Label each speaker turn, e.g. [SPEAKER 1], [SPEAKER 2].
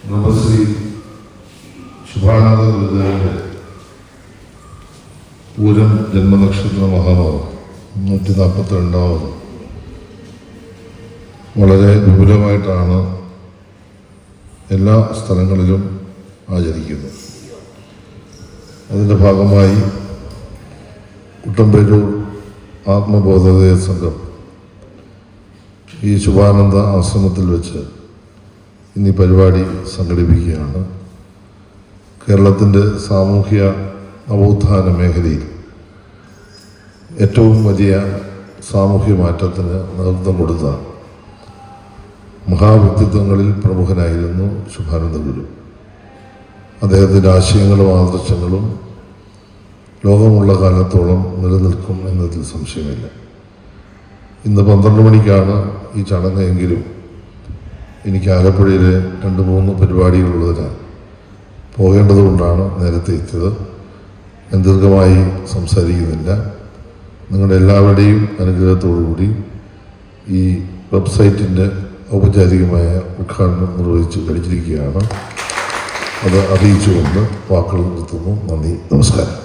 [SPEAKER 1] ബ്രഹ്മശ്രീ ശുഭാനന്ദ ഗുരുദേവന്റെ പൂരം ജന്മനക്ഷത്ര മഹാമഹം 142 വളരെ വിപുലമായിട്ടാണ് എല്ലാ സ്ഥലങ്ങളിലും ആചരിക്കുന്നത്. അതിൻ്റെ ഭാഗമായി കുട്ടമ്പേരൂർ ആത്മബോധോദയ സംഘം ഈ ശുഭാനന്ദ ആശ്രമത്തിൽ വെച്ച് ഇന്ന് പരിപാടി സംഘടിപ്പിക്കുകയാണ്. കേരളത്തിൻ്റെ സാമൂഹ്യ നവോത്ഥാന മേഖലയിൽ ഏറ്റവും വലിയ സാമൂഹ്യ മാറ്റത്തിന് നേതൃത്വം കൊടുത്ത മഹാവ്യക്തിത്വങ്ങളിൽ പ്രമുഖനായിരുന്നു ശുഭാനന്ദ ഗുരു. അദ്ദേഹത്തിൻ്റെ ആശയങ്ങളും ആദർശങ്ങളും ലോകമുള്ള കാലത്തോളം നിലനിൽക്കും എന്നതിൽ സംശയമില്ല. ഇന്ന് 12 മണിക്കാണ് ഈ ചടങ്ങെങ്കിലും എനിക്ക് ആലപ്പുഴയിലെ 2-3 പരിപാടികളുള്ളതിനാൽ പോകേണ്ടതുകൊണ്ടാണ് നേരത്തെ എത്തിയത്. ഞാൻ ദീർഘമായി സംസാരിക്കുന്നില്ല. നിങ്ങളുടെ എല്ലാവരുടെയും അനുഗ്രഹത്തോടുകൂടി ഈ വെബ്സൈറ്റിൻ്റെ ഔപചാരികമായ ഉദ്ഘാടനം നിർവഹിച്ച് കഴിഞ്ഞിരിക്കുകയാണ്. അത് അറിയിച്ചുകൊണ്ട് വാക്കുകൾ നിർത്തുന്നു. നന്ദി, നമസ്കാരം.